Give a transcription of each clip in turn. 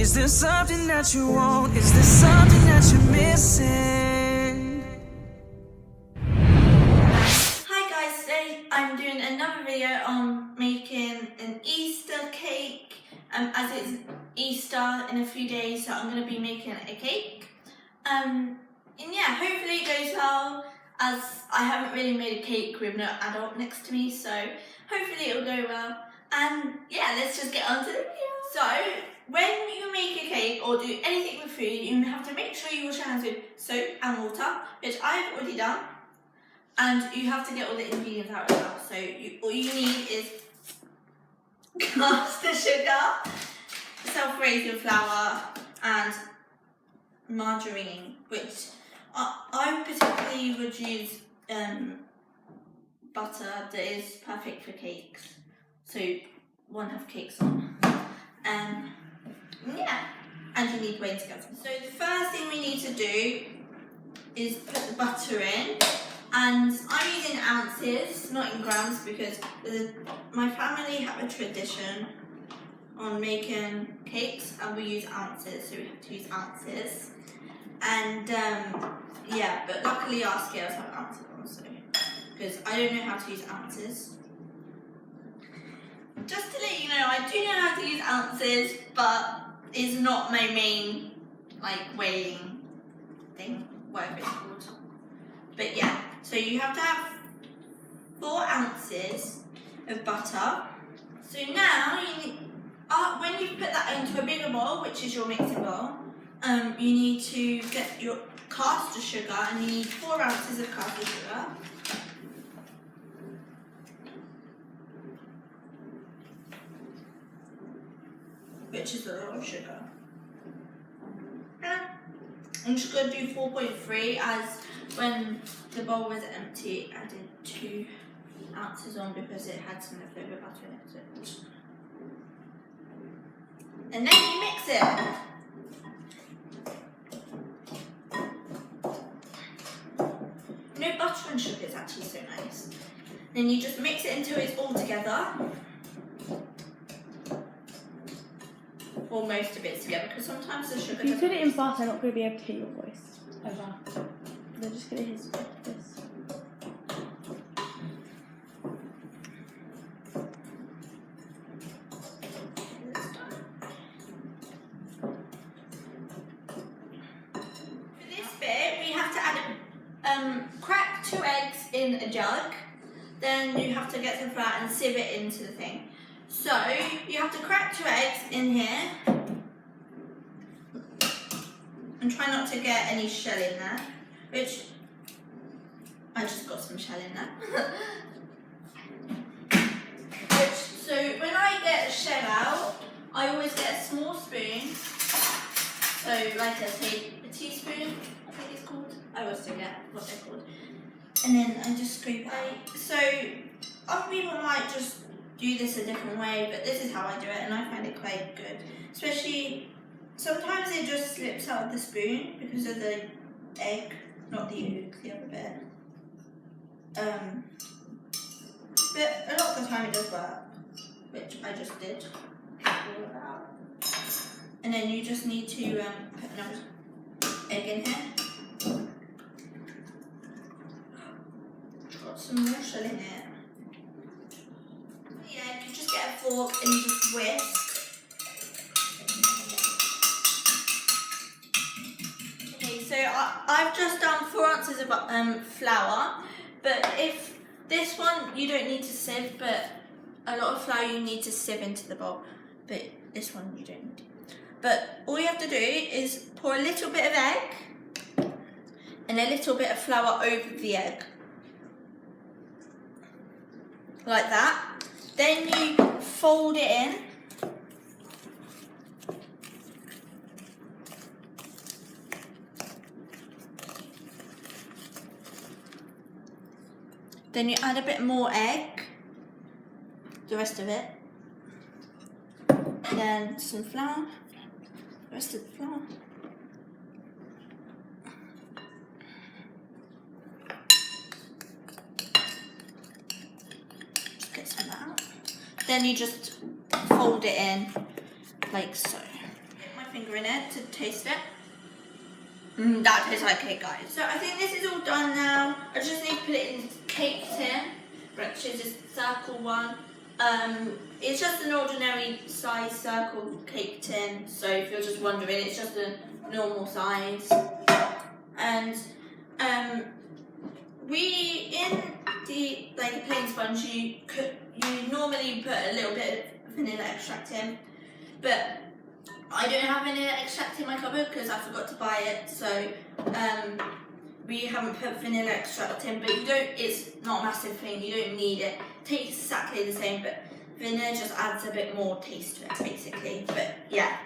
Is there something that you want? Is there something that you're missing? Hi guys, today I'm doing another video on making an Easter cake. As it's Easter in a few days, so I'm going to be making a cake. And yeah, hopefully it goes well, as I haven't really made a cake with no adult next to me, so hopefully it'll go well. And yeah, let's just get on to the video. So, when you make a cake or do anything with food, you have to make sure you wash your hands with soap and water, which I've already done. And you have to get all the ingredients out as well. So all you need is caster sugar, self-raising flour, and margarine, which I particularly would use butter that is perfect for cakes. So one have cakes on. Yeah, and you need weighing together. So the first thing we need to do is put the butter in. And I'm using ounces, not in grams, because my family have a tradition on making cakes and we use ounces, so we have to use ounces. And yeah, but luckily our scales have ounces on, so, because I don't know how to use ounces. Just to let you know, I do know how to use ounces, but it's not my main, weighing thing, whatever it's called. But yeah, so you have to have 4 ounces of butter. So now, when you put that into a bigger bowl, which is your mixing bowl, you need to get your caster sugar, and you need 4 ounces of caster sugar. Which is a lot of sugar. I'm just going to do 4.3, as when the bowl was empty, I did 2 ounces on because it had some leftover butter in it. And then you mix it. No butter and sugar is actually so nice. Then you just mix it until it's all together. Or most of it's together, because sometimes the sugar. If you put it in fast, I'm not going to be able to hear your voice over. They're just going to hear this. For this bit, we have to add crack 2 eggs in a jug. Then you have to get some flour and sieve it into the thing. So you have to crack 2 eggs in here. And try not to get any shell in there, which I just got some shell in there. So when I get a shell out, I always get a small spoon. So like a teaspoon, I think it's called. I always forget what they're called. And then I just scoop it. So other people might just do this a different way, but this is how I do it, and I find it quite good. Especially, sometimes it just slips out of the spoon because of the egg, not the yolk, the other bit. But a lot of the time it does work, which I just did. And then you just need to put another egg in here. Got some more shell in it. Yeah, you just get a fork and you just whisk. So I've just done 4 ounces of flour, but if this one you don't need to sieve, but a lot of flour you need to sieve into the bowl, but this one you don't need to. But all you have to do is pour a little bit of egg and a little bit of flour over the egg, like that. Then you fold it in. Then you add a bit more egg, the rest of it. Then some flour, the rest of the flour. Just get some of that out. Then you just fold it in like so. My finger in it to taste it. That tastes like cake, guys. So I think this is all done now. I just need to put it in the cake tin, which is this circle one. It's just an ordinary size circle cake tin. So if you're just wondering, it's just a normal size. And we in the plain sponge, you normally put a little bit of vanilla extract in, but I don't have vanilla extract in my cupboard because I forgot to buy it, so we haven't put vanilla extract in, but you don't, it's not a massive thing, you don't need it. It tastes exactly the same, but vanilla just adds a bit more taste to it, basically, but yeah.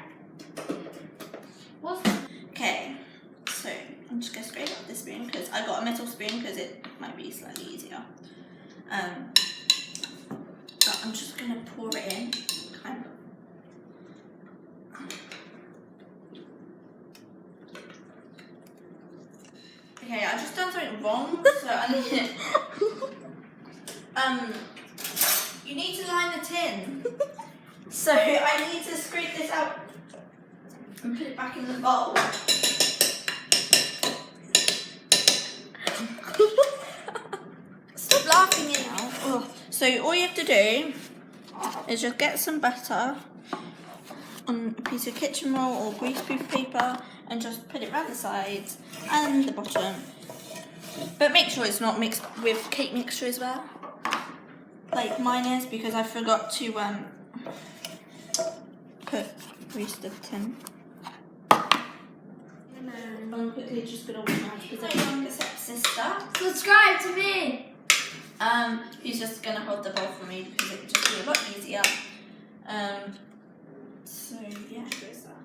Okay, so I'm just going to scrape up this spoon because I got a metal spoon because it might be slightly easier. But I'm just going to pour it in, kind of. Okay, I just done something wrong, so I need it. You need to line the tin. So I need to scrape this out and put it back in the bowl. Stop laughing it now. Oh. So all you have to do is just get some butter on a piece of kitchen roll or greaseproof paper and just put it around the sides and the bottom. But make sure it's not mixed with cake mixture as well, like mine is, because I forgot to grease the tin. I'm quickly just gonna wash my hands because I'm younger sister. Subscribe to me! Who's just gonna hold the bowl for me because it would just be a lot easier. So yeah, here's that.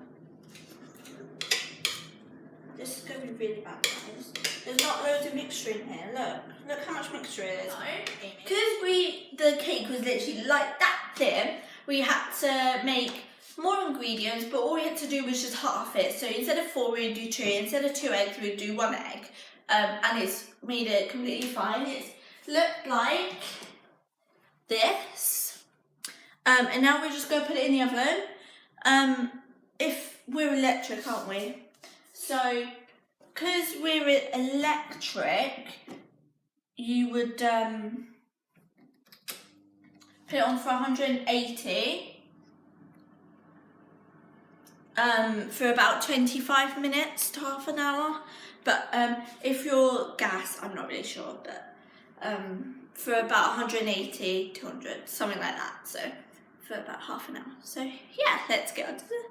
This is gonna be really bad, guys. There's not loads of mixture in here. Look how much mixture it is. Because the cake was literally like that thin, we had to make more ingredients, but all we had to do was just half it. So instead of 4, we'd do 2. Instead of 2 eggs, we'd do 1 egg. And it's made it completely fine. It's looked like this. And now we're just going to put it in the oven. If we're electric, aren't we? So, because we're electric, you would put it on for 180 for about 25 minutes to half an hour. But if you're gas, I'm not really sure, but for about 180, 200, something like that. So for about half an hour. So yeah, let's get into the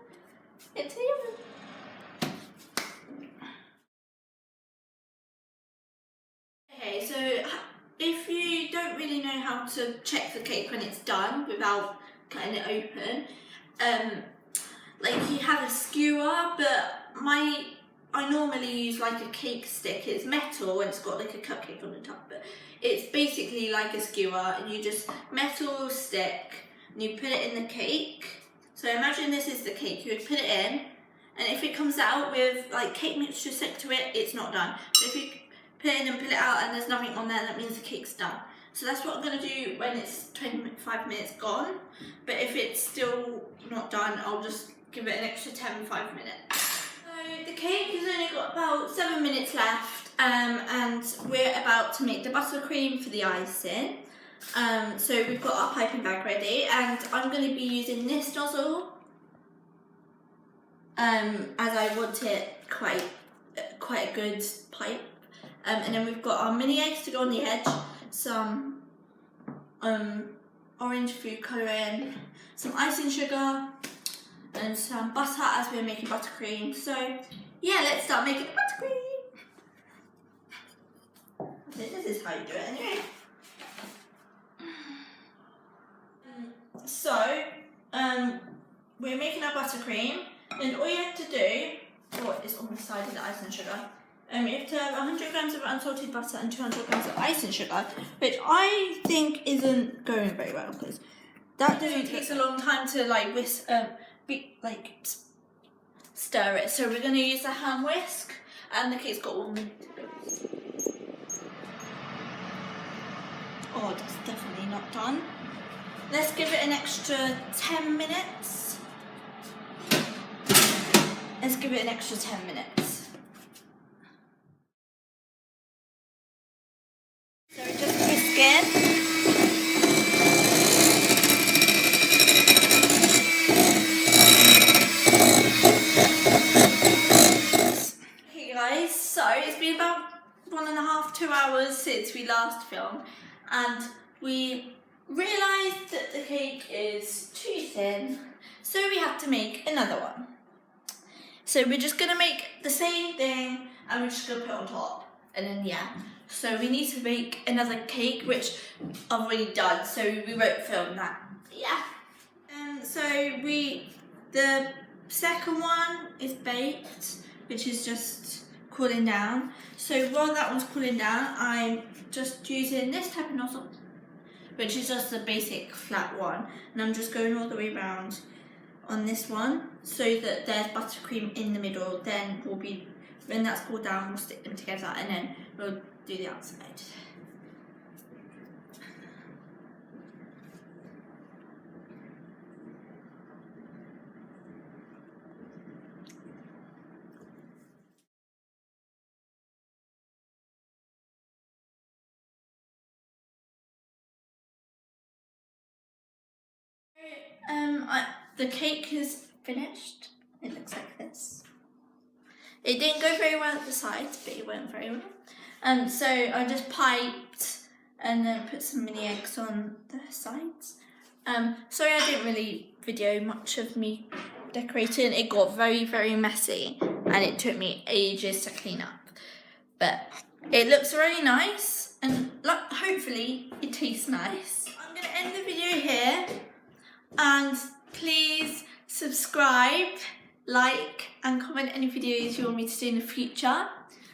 oven. Okay, so if you don't really know how to check the cake when it's done without cutting it open, like you have a skewer, but I normally use like a cake stick. It's metal and it's got like a cupcake on the top, but it's basically like a skewer, and you just metal stick and you put it in the cake. So imagine this is the cake. You would put it in, and if it comes out with like cake mixture stick to it, it's not done. But if you put it in and pull it out and there's nothing on there, that means the cake's done. So that's what I'm going to do when it's 25 minutes gone. But if it's still not done, I'll just give it an extra 10-5 minutes. So the cake has only got about 7 minutes left, and we're about to make the buttercream for the icing. So we've got our piping bag ready, and I'm going to be using this nozzle as I want it quite a good pipe. And then we've got our mini eggs to go on the edge, some orange food colouring, some icing sugar, and some butter as we're making buttercream. So yeah, let's start making the buttercream. I think this is how you do it anyway. So we're making our buttercream, and all you have to do, it's on the side of the icing sugar. You have to have 100 grams of unsalted butter and 200 grams of icing sugar, which I think isn't going very well because that takes a long time to like whisk, stir it. So we're going to use the hand whisk, and the cake's got all the. Oh, that's definitely not done. Let's give it an extra 10 minutes. let's give it an extra 10 minutes. So we're just whisking. Okay guys, so it's been about 1.5 to 2 hours since we last filmed, and we realised that the cake is too thin, so we have to make another one. So we're just going to make the same thing and we're just going to put it on top, and then yeah. So we need to make another cake, which I've already done, so we won't film that. Yeah. So the second one is baked, which is just cooling down. So while that one's cooling down, I'm just using this type of nozzle, which is just a basic flat one, and I'm just going all the way around on this one so that there's buttercream in the middle. Then when that's cooled down, we'll stick them together and then we'll do the outside. The cake is finished. It looks like this. It didn't go very well at the sides, but it went very well. So I just piped and then put some mini eggs on the sides. Sorry I didn't really video much of me decorating. It got very, very messy and it took me ages to clean up. But it looks really nice and hopefully it tastes nice. I'm going to end the video here, and please subscribe, like and comment any videos you want me to do in the future.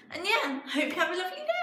And yeah, hope you have a lovely day.